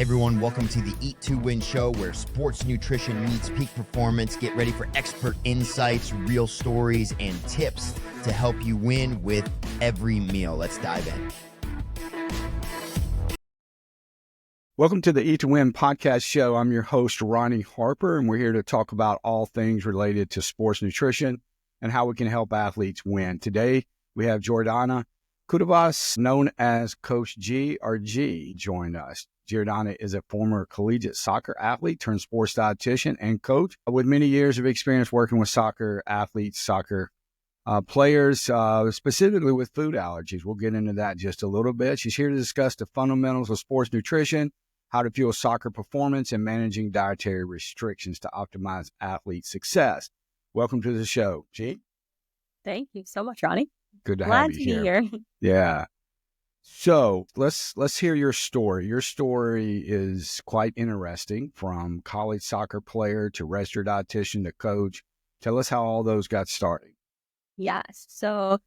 Hey everyone, welcome to the Eat to Win show where sports nutrition meets peak performance. Get ready for expert insights, real stories, and tips to help you win with every meal. Let's dive in. Welcome to the Eat to Win podcast show. I'm your host, Ronnie Harper, and we're here to talk about all things related to sports nutrition and how we can help athletes win. Today, we have Giordana Koutavas, known as Coach G or G, join us. Giordana is a former collegiate soccer athlete turned sports dietitian and coach with many years of experience working with soccer athletes, soccer players, specifically with food allergies. We'll get into that in just a little bit. She's here to discuss the fundamentals of sports nutrition, how to fuel soccer performance, and managing dietary restrictions to optimize athlete success. Welcome to the show, G. Thank you so much, Ronnie. Good to have you here. Glad to be here. Yeah. So let's hear your story. Your story is quite interesting, from college soccer player to registered dietitian to coach. Tell us how all those got started. Yes. So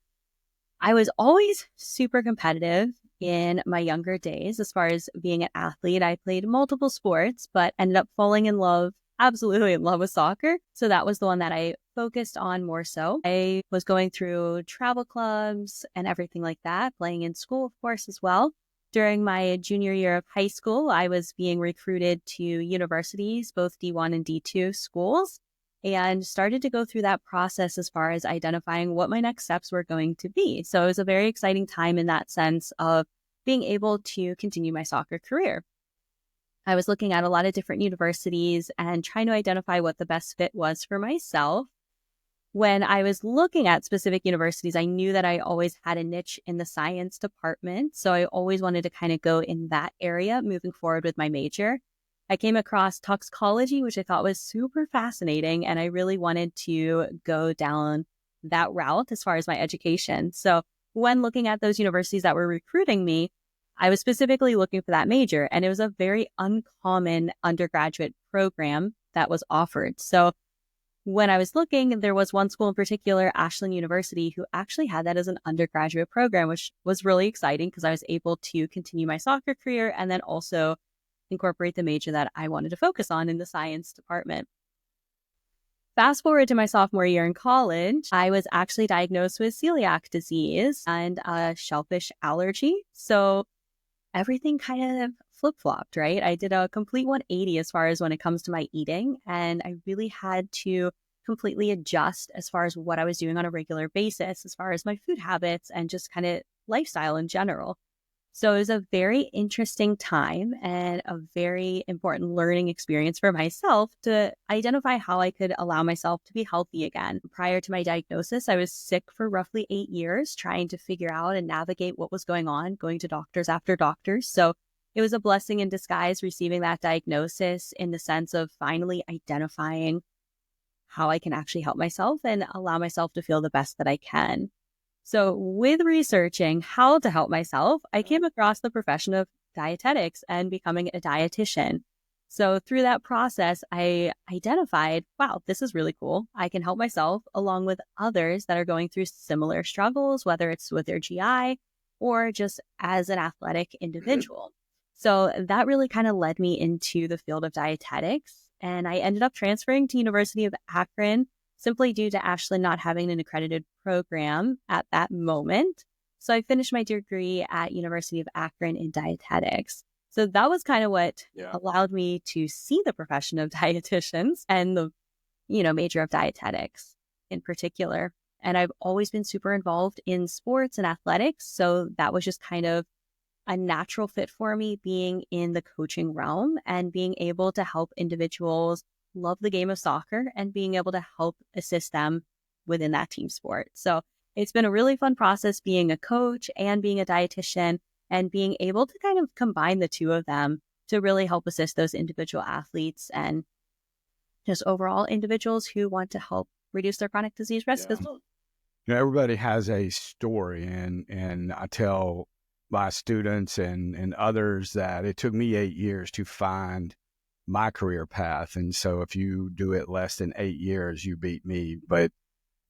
I was always super competitive in my younger days as far as being an athlete. I played multiple sports, but ended up falling in love, absolutely in love with soccer. So that was the one that I focused on more so. I was going through travel clubs and everything like that, playing in school, of course, as well. During my junior year of high school, I was being recruited to universities, both D1 and D2 schools, and started to go through that process as far as identifying what my next steps were going to be. So it was a very exciting time in that sense of being able to continue my soccer career. I was looking at a lot of different universities and trying to identify what the best fit was for myself. When I was looking at specific universities, I knew that I always had a niche in the science department. So I always wanted to kind of go in that area moving forward with my major. I came across toxicology, which I thought was super fascinating, and I really wanted to go down that route as far as my education. So when looking at those universities that were recruiting me, I was specifically looking for that major, and it was a very uncommon undergraduate program that was offered. So when I was looking, there was one school in particular, Ashland University, who actually had that as an undergraduate program, which was really exciting because I was able to continue my soccer career and then also incorporate the major that I wanted to focus on in the science department. Fast forward to my sophomore year in college, I was actually diagnosed with celiac disease and a shellfish allergy. So everything kind of flip-flopped, right? I did a complete 180 as far as when it comes to my eating, and I really had to completely adjust as far as what I was doing on a regular basis, as far as my food habits and just kind of lifestyle in general. So it was a very interesting time and a very important learning experience for myself to identify how I could allow myself to be healthy again. Prior to my diagnosis, I was sick for roughly 8 years, trying to figure out and navigate what was going on, going to doctors after doctors. So it was a blessing in disguise receiving that diagnosis, in the sense of finally identifying how I can actually help myself and allow myself to feel the best that I can. So with researching how to help myself, I came across the profession of dietetics and becoming a dietitian. So through that process, I identified, wow, this is really cool. I can help myself along with others that are going through similar struggles, whether it's with their GI or just as an athletic individual. So that really kind of led me into the field of dietetics. And I ended up transferring to University of Akron simply due to Ashland not having an accredited program at that moment. So I finished my degree at University of Akron in dietetics. So that was kind of what allowed me to see the profession of dietitians and the, major of dietetics in particular. And I've always been super involved in sports and athletics. So that was just kind of a natural fit for me, being in the coaching realm and being able to help individuals love the game of soccer and being able to help assist them within that team sport. So it's been a really fun process being a coach and being a dietitian, and being able to kind of combine the two of them to really help assist those individual athletes and just overall individuals who want to help reduce their chronic disease risk as well. Everybody has a story, and I tell my students and others that it took me 8 years to find my career path. And so if you do it less than 8 years, you beat me. But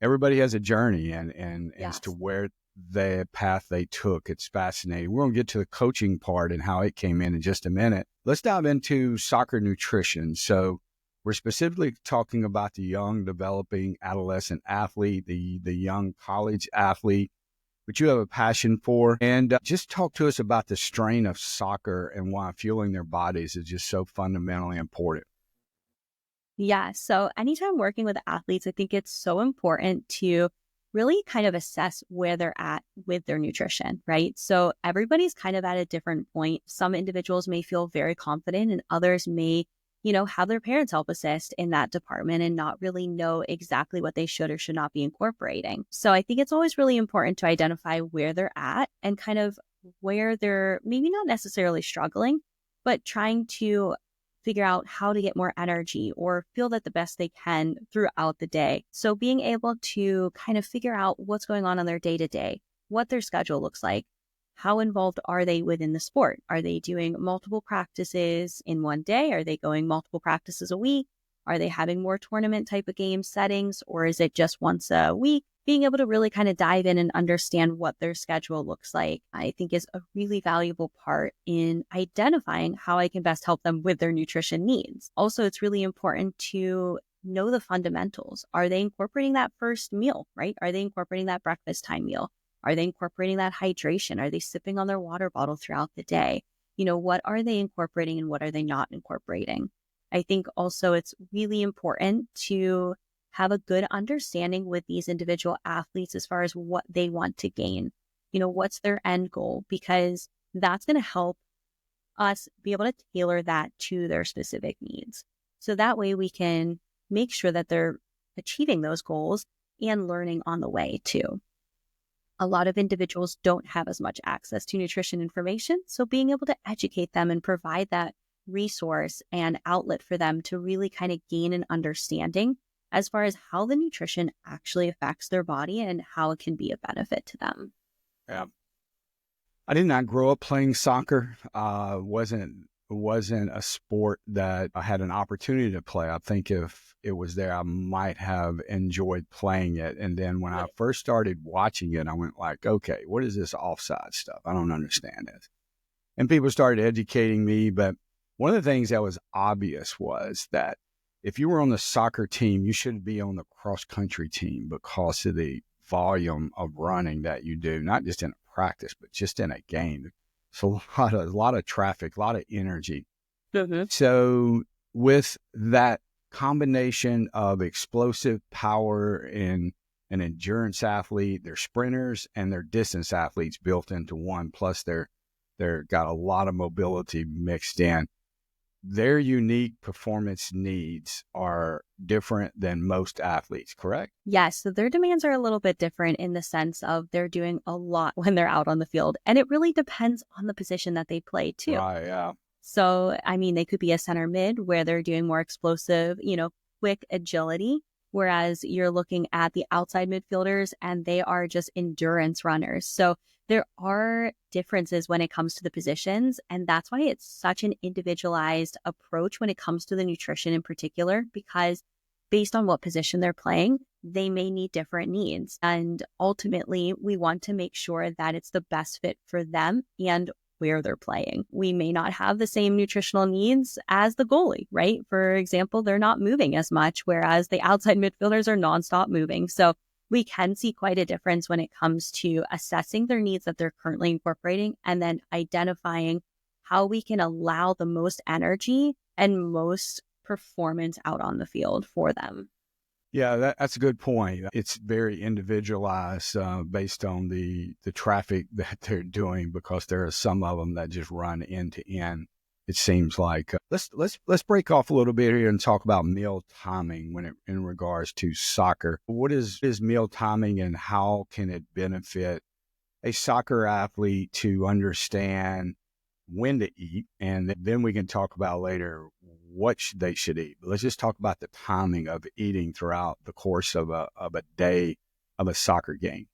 everybody has a journey, and as to where the path they took. It's fascinating. We're going to get to the coaching part and how it came in just a minute. Let's dive into soccer nutrition. So we're specifically talking about the young, developing adolescent athlete, the young college athlete, which you have a passion for. And just talk to us about the strain of soccer and why fueling their bodies is just so fundamentally important. Yeah. So anytime working with athletes, I think it's so important to really kind of assess where they're at with their nutrition, right? So everybody's kind of at a different point. Some individuals may feel very confident and others may, have their parents help assist in that department and not really know exactly what they should or should not be incorporating. So I think it's always really important to identify where they're at and kind of where they're maybe not necessarily struggling, but trying to figure out how to get more energy or feel that the best they can throughout the day. So being able to kind of figure out what's going on their day to day, what their schedule looks like, how involved are they within the sport? Are they doing multiple practices in one day? Are they going multiple practices a week? Are they having more tournament type of game settings, or is it just once a week? Being able to really kind of dive in and understand what their schedule looks like, I think is a really valuable part in identifying how I can best help them with their nutrition needs. Also, it's really important to know the fundamentals. Are they incorporating that first meal, right? Are they incorporating that breakfast time meal? Are they incorporating that hydration? Are they sipping on their water bottle throughout the day? What are they incorporating and what are they not incorporating? I think also it's really important to have a good understanding with these individual athletes as far as what they want to gain. What's their end goal? Because that's going to help us be able to tailor that to their specific needs. So that way we can make sure that they're achieving those goals and learning on the way too. A lot of individuals don't have as much access to nutrition information. So being able to educate them and provide that resource and outlet for them to really kind of gain an understanding as far as how the nutrition actually affects their body and how it can be a benefit to them. Yeah. I did not grow up playing soccer. Wasn't a sport that I had an opportunity to play. I think if it was there, I might have enjoyed playing it. And then when I first started watching it, I went like, okay, what is this offside stuff? I don't understand this. And people started educating me. But one of the things that was obvious was that if you were on the soccer team, you shouldn't be on the cross-country team because of the volume of running that you do, not just in a practice, but just in a game. So a lot of traffic, a lot of energy. Mm-hmm. So with that combination of explosive power and an endurance athlete, they're sprinters and they're distance athletes built into one, plus they're got a lot of mobility mixed in. Their unique performance needs are different than most athletes, correct? Yes. So their demands are a little bit different in the sense of they're doing a lot when they're out on the field. And it really depends on the position that they play too. Right, yeah. So, they could be a center mid where they're doing more explosive, quick agility, whereas you're looking at the outside midfielders and they are just endurance runners. So there are differences when it comes to the positions. And that's why it's such an individualized approach when it comes to the nutrition in particular, because based on what position they're playing, they may need different needs. And ultimately, we want to make sure that it's the best fit for them and where they're playing. We may not have the same nutritional needs as the goalie, right? For example, they're not moving as much, whereas the outside midfielders are nonstop moving. So we can see quite a difference when it comes to assessing their needs that they're currently incorporating and then identifying how we can allow the most energy and most performance out on the field for them. Yeah, that's a good point. It's very individualized based on the traffic that they're doing, because there are some of them that just run end to end. It seems like let's break off a little bit here and talk about meal timing in regards to soccer. What is meal timing and how can it benefit a soccer athlete to understand when to eat? And then we can talk about later what they should eat. But let's just talk about the timing of eating throughout the course of a day of a soccer game.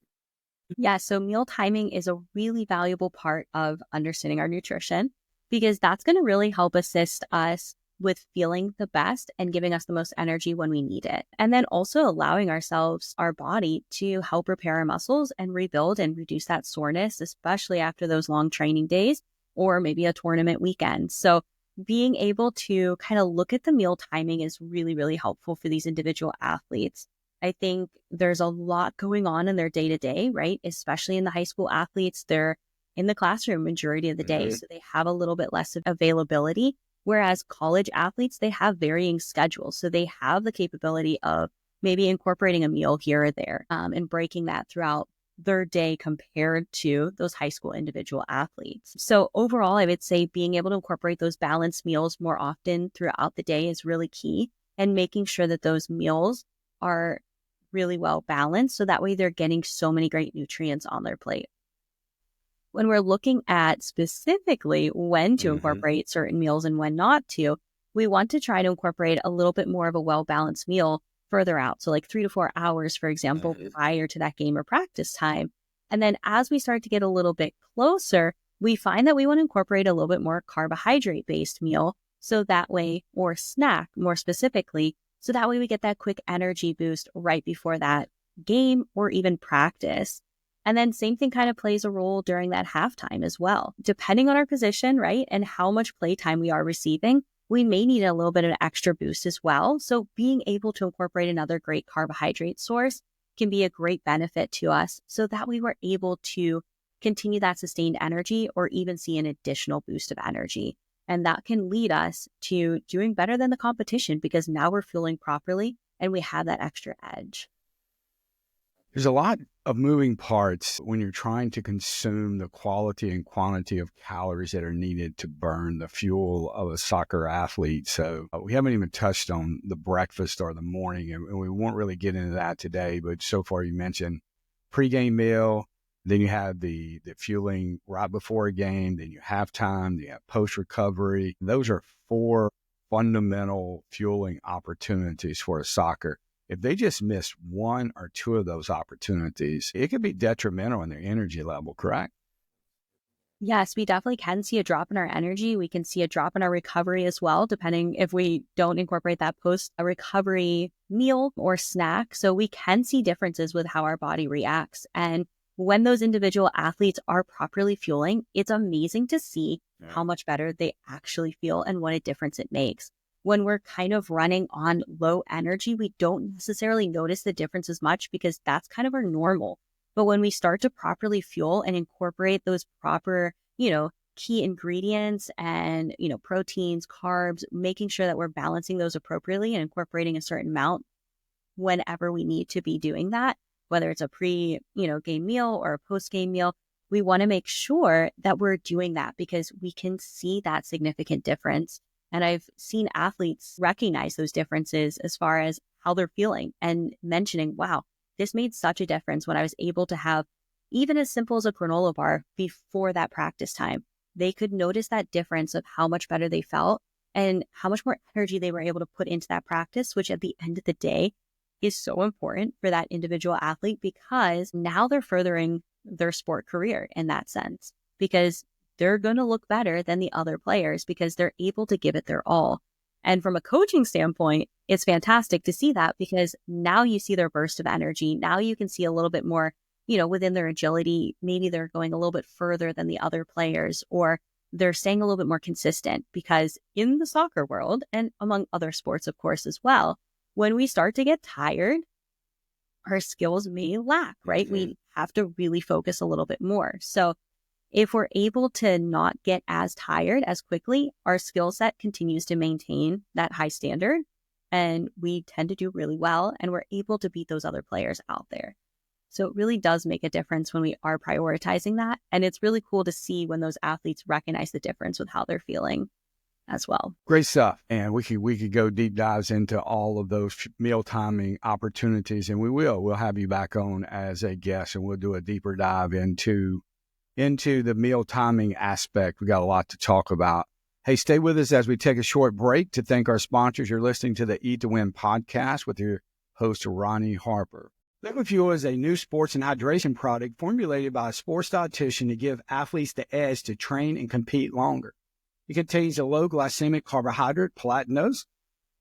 Yeah, so meal timing is a really valuable part of understanding our nutrition, because that's going to really help assist us with feeling the best and giving us the most energy when we need it. And then also allowing ourselves, our body, to help repair our muscles and rebuild and reduce that soreness, especially after those long training days or maybe a tournament weekend. So being able to kind of look at the meal timing is really, really helpful for these individual athletes. I think there's a lot going on in their day to day, right? Especially in the high school athletes, they're in the classroom majority of the day. So they have a little bit less of availability. Whereas college athletes, they have varying schedules. So they have the capability of maybe incorporating a meal here or there and breaking that throughout their day compared to those high school individual athletes. So overall, I would say being able to incorporate those balanced meals more often throughout the day is really key, and making sure that those meals are really well balanced. So that way they're getting so many great nutrients on their plate. When we're looking at specifically when to incorporate certain meals and when not to, we want to try to incorporate a little bit more of a well-balanced meal further out. So like 3 to 4 hours, for example, prior to that game or practice time. And then as we start to get a little bit closer, we find that we want to incorporate a little bit more carbohydrate-based meal. So that way, or snack more specifically, so that way we get that quick energy boost right before that game or even practice. And then same thing kind of plays a role during that halftime as well. Depending on our position, right, and how much play time we are receiving, we may need a little bit of an extra boost as well. So being able to incorporate another great carbohydrate source can be a great benefit to us. So that way we're able to continue that sustained energy or even see an additional boost of energy. And that can lead us to doing better than the competition because now we're fueling properly and we have that extra edge. There's a lot of moving parts when you're trying to consume the quality and quantity of calories that are needed to burn the fuel of a soccer athlete. So we haven't even touched on the breakfast or the morning, and we won't really get into that today. But so far you mentioned pregame meal, then you have the fueling right before a game, then you have halftime, then you have post-recovery. Those are 4 fundamental fueling opportunities for a soccer. If they just miss 1 or 2 of those opportunities, it could be detrimental in their energy level, correct? Yes, we definitely can see a drop in our energy. We can see a drop in our recovery as well, depending if we don't incorporate that post-recovery meal or snack. So we can see differences with how our body reacts. And when those individual athletes are properly fueling, it's amazing to see how much better they actually feel and what a difference it makes. When we're kind of running on low energy, we don't necessarily notice the difference as much because that's kind of our normal. But when we start to properly fuel and incorporate those proper, key ingredients and, proteins, carbs, making sure that we're balancing those appropriately and incorporating a certain amount whenever we need to be doing that, whether it's a game meal or a post-game meal, we want to make sure that we're doing that because we can see that significant difference. And I've seen athletes recognize those differences as far as how they're feeling and mentioning, wow, this made such a difference when I was able to have even as simple as a granola bar before that practice time. They could notice that difference of how much better they felt and how much more energy they were able to put into that practice, which at the end of the day is so important for that individual athlete because now they're furthering their sport career in that sense because they're going to look better than the other players because they're able to give it their all. And from a coaching standpoint, it's fantastic to see that because now you see their burst of energy. Now you can see a little bit more, within their agility. Maybe they're going a little bit further than the other players, or they're staying a little bit more consistent because in the soccer world and among other sports, of course, as well, when we start to get tired, our skills may lack, right? We have to really focus a little bit more. So if we're able to not get as tired as quickly, our skill set continues to maintain that high standard and we tend to do really well and we're able to beat those other players out there. So it really does make a difference when we are prioritizing that. And it's really cool to see when those athletes recognize the difference with how they're feeling as well. Great stuff. And we could go deep dives into all of those meal timing opportunities, and we will. We'll have you back on as a guest, and we'll do a deeper dive into the meal timing aspect. We got a lot to talk about. Hey, stay with us as we take a short break to thank our sponsors. You're listening to the Eat to Win podcast with your host, Ronnie Harper. Liquid Fuel is a new sports and hydration product formulated by a sports dietitian to give athletes the edge to train and compete longer. It contains a low glycemic carbohydrate, platinose,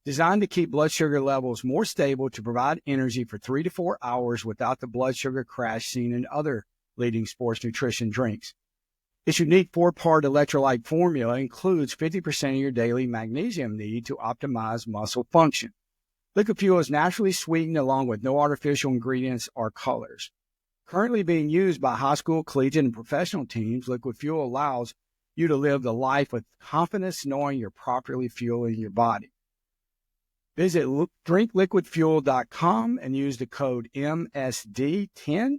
designed to keep blood sugar levels more stable to provide energy for 3 to 4 hours without the blood sugar crash seen in other leading sports nutrition drinks. Its unique 4-part electrolyte formula includes 50% of your daily magnesium need to optimize muscle function. Liquid Fuel is naturally sweetened along with no artificial ingredients or colors. Currently being used by high school, collegiate, and professional teams, Liquid Fuel allows you to live the life with confidence knowing you're properly fueling your body. Visit drinkliquidfuel.com and use the code MSD10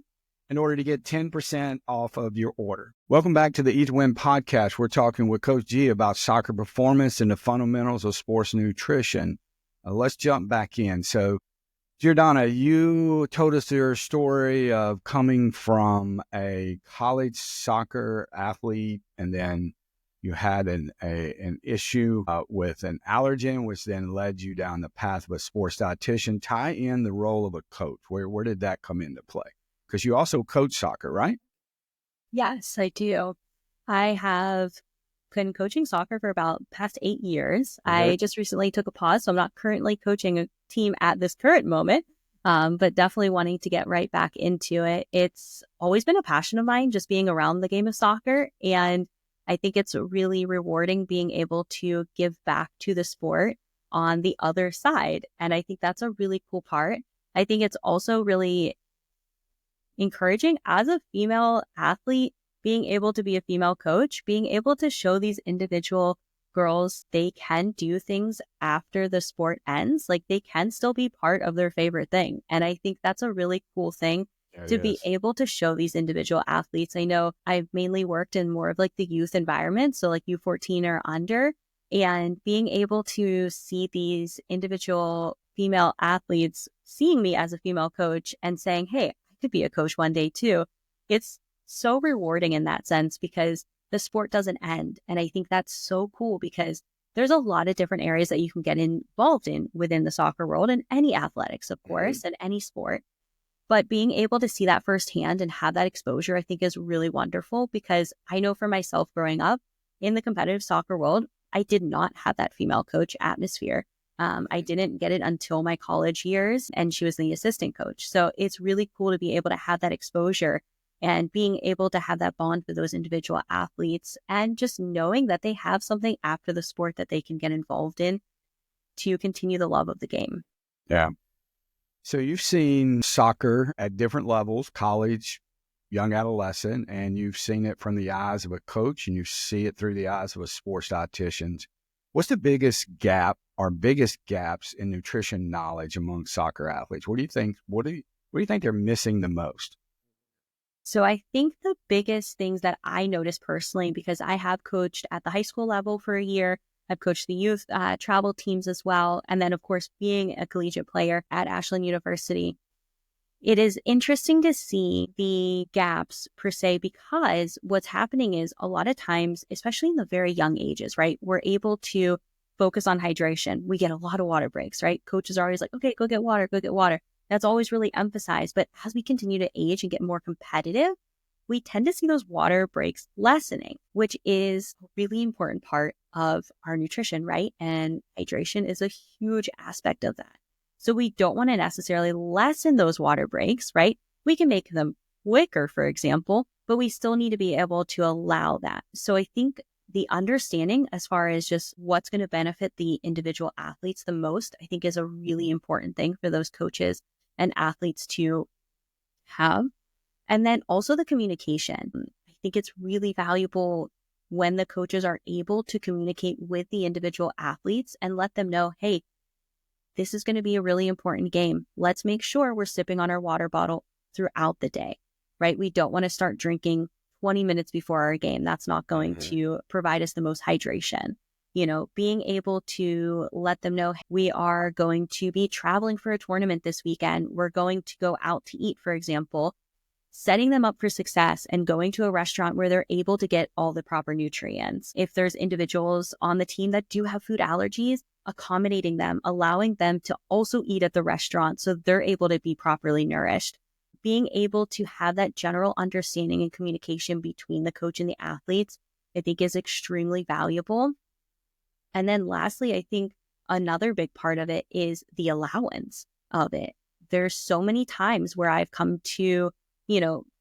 in order to get 10% off of your order. Welcome back to the Eat to Win podcast. We're talking with Coach G about soccer performance and the fundamentals of sports nutrition. Let's jump back in. So, Giordana, you told us your story of coming from a college soccer athlete, and then you had an issue with an allergen, which then led you down the path of a sports dietitian. Tie in the role of a coach. Where did that come into play? Because you also coach soccer, right? Yes, I do. I have been coaching soccer for about past 8 years. I just recently took a pause, so I'm not currently coaching a team at this current moment, but definitely wanting to get right back into it. It's always been a passion of mine, just being around the game of soccer. And I think it's really rewarding being able to give back to the sport on the other side. And I think that's a really cool part. I think it's also really encouraging as a female athlete, being able to be a female coach, being able to show these individual girls they can do things after the sport ends. Like they can still be part of their favorite thing. And I think that's a really cool thing to be able to show these individual athletes. I know I've mainly worked in more of like the youth environment, so like U14 or under, and being able to see these individual female athletes seeing me as a female coach and saying, hey, I could be a coach one day too. It's so rewarding in that sense because the sport doesn't end. And I think that's so cool because there's a lot of different areas that you can get involved in within the soccer world and any athletics, of course, and any sport. But being able to see that firsthand and have that exposure, I think is really wonderful because I know for myself growing up in the competitive soccer world, I did not have that female coach atmosphere. I didn't get it until my college years, and she was the assistant coach. So it's really cool to be able to have that exposure and being able to have that bond with those individual athletes and just knowing that they have something after the sport that they can get involved in to continue the love of the game. Yeah. So you've seen soccer at different levels, college, young adolescent, and you've seen it from the eyes of a coach and you see it through the eyes of a sports dietitian. What's the biggest gap or biggest gaps in nutrition knowledge among soccer athletes? What do you think? What do you think they're missing the most? So I think the biggest things that I noticed personally, because I have coached at the high school level for a year, I've coached the youth travel teams as well. And then, of course, being a collegiate player at Ashland University, it is interesting to see the gaps per se, because what's happening is a lot of times, especially in the very young ages, right, we're able to focus on hydration. We get a lot of water breaks, right? Coaches are always like, okay, go get water, go get water. That's always really emphasized. But as we continue to age and get more competitive, we tend to see those water breaks lessening, which is a really important part of our nutrition, right? And hydration is a huge aspect of that. So we don't want to necessarily lessen those water breaks, right? We can make them quicker, for example, but we still need to be able to allow that. So I think the understanding as far as just what's going to benefit the individual athletes the most, I think is a really important thing for those coaches and athletes to have. And then also the communication. I think it's really valuable when the coaches are able to communicate with the individual athletes and let them know, hey, this is going to be a really important game. Let's make sure we're sipping on our water bottle throughout the day, right? We don't want to start drinking 20 minutes before our game. That's not going to provide us the most hydration. You know, being able to let them know we are going to be traveling for a tournament this weekend. We're going to go out to eat, for example, setting them up for success and going to a restaurant where they're able to get all the proper nutrients. If there's individuals on the team that do have food allergies, accommodating them, allowing them to also eat at the restaurant so they're able to be properly nourished. Being able to have that general understanding and communication between the coach and the athletes, I think is extremely valuable. And then lastly, I think another big part of it is the allowance of it. There's so many times where I've come to,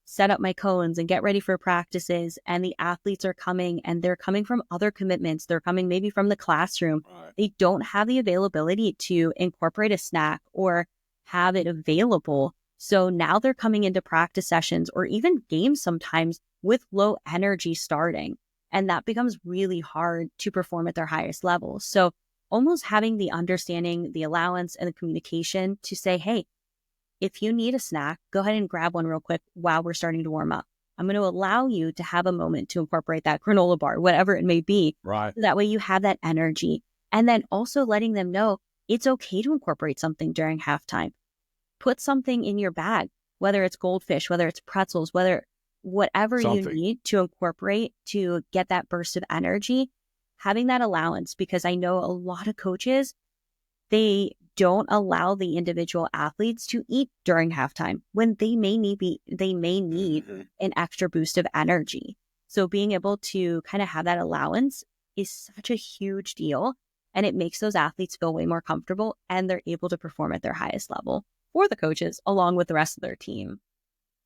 set up my cones and get ready for practices, and the athletes are coming and they're coming from other commitments. They're coming maybe from the classroom. Right. They don't have the availability to incorporate a snack or have it available. So now they're coming into practice sessions or even games sometimes with low energy starting. And that becomes really hard to perform at their highest level. So almost having the understanding, the allowance, and the communication to say, hey, if you need a snack, go ahead and grab one real quick while we're starting to warm up. I'm going to allow you to have a moment to incorporate that granola bar, whatever it may be. Right. That way you have that energy. And then also letting them know it's okay to incorporate something during halftime. Put something in your bag, whether it's goldfish, whether it's pretzels, whatever you need to incorporate to get that burst of energy, having that allowance, because I know a lot of coaches, they don't allow the individual athletes to eat during halftime when they may need an extra boost of energy. So being able to kind of have that allowance is such a huge deal, and it makes those athletes feel way more comfortable, and they're able to perform at their highest level for the coaches along with the rest of their team.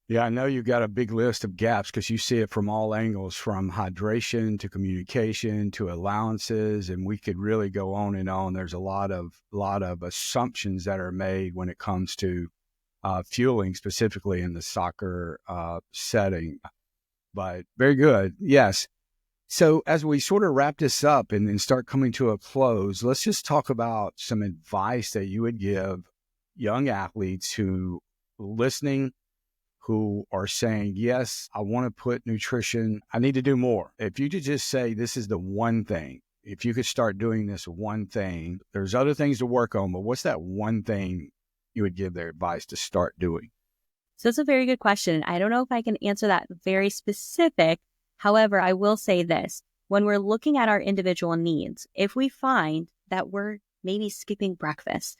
Yeah, I know you've got a big list of gaps because you see it from all angles, from hydration to communication to allowances, and we could really go on and on. There's a lot of assumptions that are made when it comes to fueling, specifically in the soccer setting. But very good. Yes. So as we sort of wrap this up and start coming to a close, let's just talk about some advice that you would give young athletes who are listening, who are saying, yes, I want to put nutrition, I need to do more. If you could just say, this is the one thing, if you could start doing this one thing, there's other things to work on, but what's that one thing you would give their advice to start doing? So it's a very good question. I don't know if I can answer that very specific. However, I will say this. When we're looking at our individual needs, if we find that we're maybe skipping breakfast,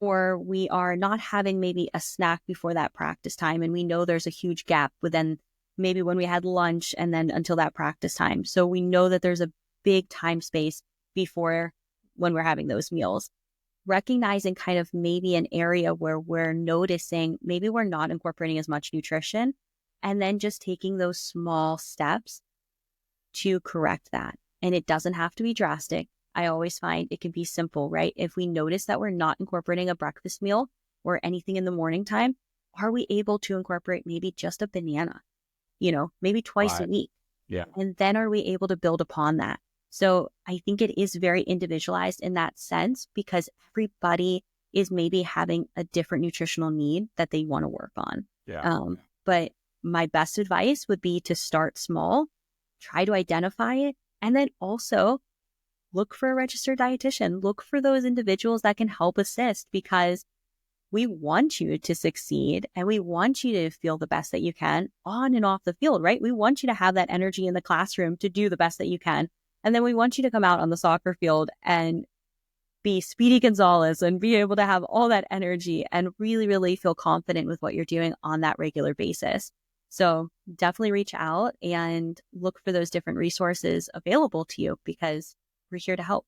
or we are not having maybe a snack before that practice time, and we know there's a huge gap within maybe when we had lunch and then until that practice time. So we know that there's a big time space before when we're having those meals. Recognizing kind of maybe an area where we're noticing maybe we're not incorporating as much nutrition, and then just taking those small steps to correct that. And it doesn't have to be drastic. I always find it can be simple, right? If we notice that we're not incorporating a breakfast meal or anything in the morning time, are we able to incorporate maybe just a banana, maybe twice a week? Yeah. And then are we able to build upon that? So I think it is very individualized in that sense, because everybody is maybe having a different nutritional need that they want to work on. But my best advice would be to start small, try to identify it, and then also look for a registered dietitian. Look for those individuals that can help assist, because we want you to succeed and we want you to feel the best that you can on and off the field, right? We want you to have that energy in the classroom to do the best that you can. And then we want you to come out on the soccer field and be Speedy Gonzalez and be able to have all that energy and really, really feel confident with what you're doing on that regular basis. So definitely reach out and look for those different resources available to you, because we're here to help.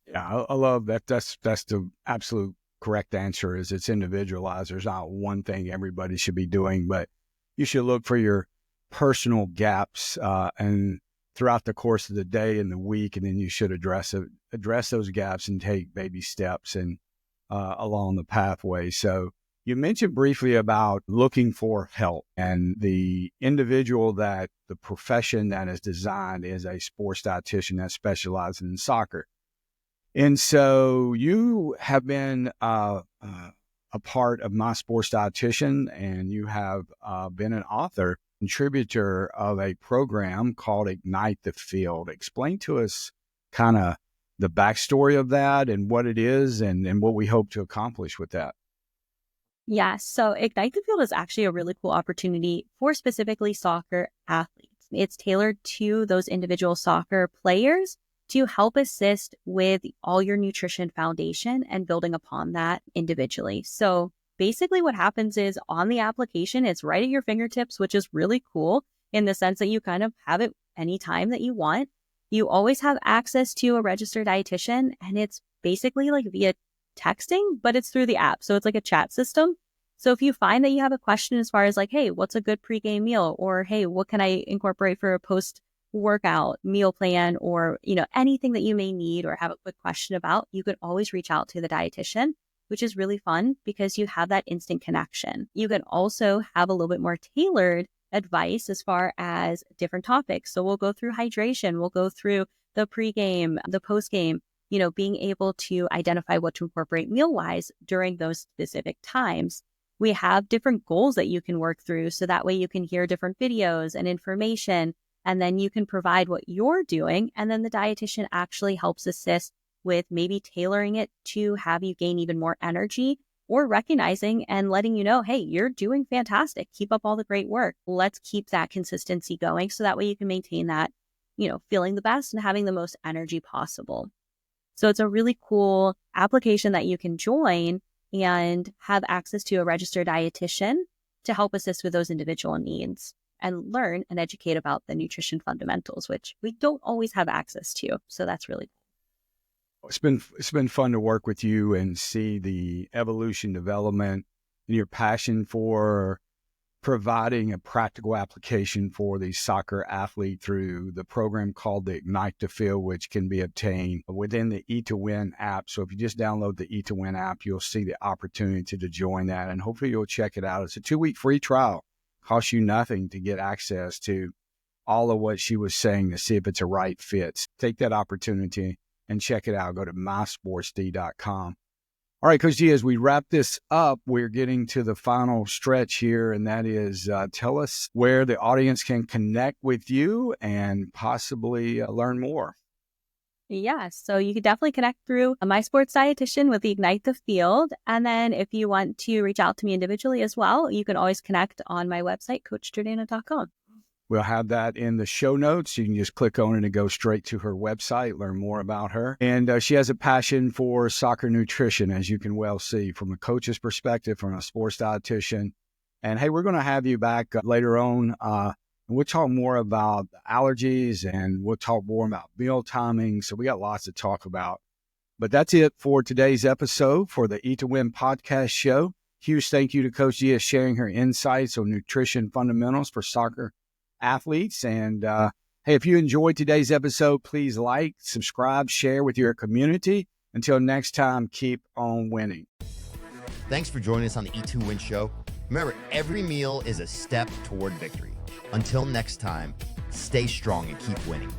Yeah, I love that. That's the absolute correct answer. Is it's individualized. There's not one thing everybody should be doing, but you should look for your personal gaps and throughout the course of the day and the week, and then you should address those gaps and take baby steps and along the pathway. So you mentioned briefly about looking for help, and the individual that the profession that is designed is a sports dietitian that specializes in soccer. And so you have been a part of My Sports Dietitian, and you have been an author, contributor of a program called Ignite the Field. Explain to us kind of the backstory of that and what it is and what we hope to accomplish with that. Yeah, so Ignite the Field is actually a really cool opportunity for specifically soccer athletes. It's tailored to those individual soccer players to help assist with all your nutrition foundation and building upon that individually. So basically what happens is on the application, it's right at your fingertips, which is really cool in the sense that you kind of have it anytime that you want. You always have access to a registered dietitian, and it's basically like via texting, but it's through the app. So it's like a chat system. So if you find that you have a question as far as like, hey, what's a good pregame meal? Or hey, what can I incorporate for a post-workout meal plan? Or, anything that you may need or have a quick question about, you could always reach out to the dietitian, which is really fun because you have that instant connection. You can also have a little bit more tailored advice as far as different topics. So we'll go through hydration, we'll go through the pregame, the postgame, being able to identify what to incorporate meal-wise during those specific times. We have different goals that you can work through. So that way you can hear different videos and information, and then you can provide what you're doing. And then the dietitian actually helps assist with maybe tailoring it to have you gain even more energy, or recognizing and letting you know, hey, you're doing fantastic. Keep up all the great work. Let's keep that consistency going. So that way you can maintain that, feeling the best and having the most energy possible. So it's a really cool application that you can join and have access to a registered dietitian to help assist with those individual needs and learn and educate about the nutrition fundamentals, which we don't always have access to. So that's really cool. It's been fun to work with you and see the evolution, development, and your passion for providing a practical application for the soccer athlete through the program called the Ignite to Feel, which can be obtained within the E2Win app. So if you just download the E2Win app, you'll see the opportunity to join that, and hopefully you'll check it out. It's a 2-week free trial. Costs you nothing to get access to all of what she was saying to see if it's a right fit. Take that opportunity and check it out. Go to mysportsd.com. All right, Coach G, as we wrap this up, we're getting to the final stretch here, and that is tell us where the audience can connect with you and possibly learn more. Yes, so you could definitely connect through My Sports Dietitian with the Ignite the Field. And then if you want to reach out to me individually as well, you can always connect on my website, coachgiordana.com. We'll have that in the show notes. You can just click on it and go straight to her website, learn more about her. And she has a passion for soccer nutrition, as you can well see, from a coach's perspective, from a sports dietitian. And hey, we're going to have you back later on. We'll talk more about allergies, and we'll talk more about meal timing. So we got lots to talk about. But that's it for today's episode for the Eat to Win podcast show. Huge thank you to Coach Gia sharing her insights on nutrition fundamentals for soccer athletes. And hey, if you enjoyed today's episode, please like, subscribe, share with your community. Until next time, keep on winning. Thanks for joining us on the E2 Win Show. Remember, every meal is a step toward victory. Until next time, stay strong and keep winning.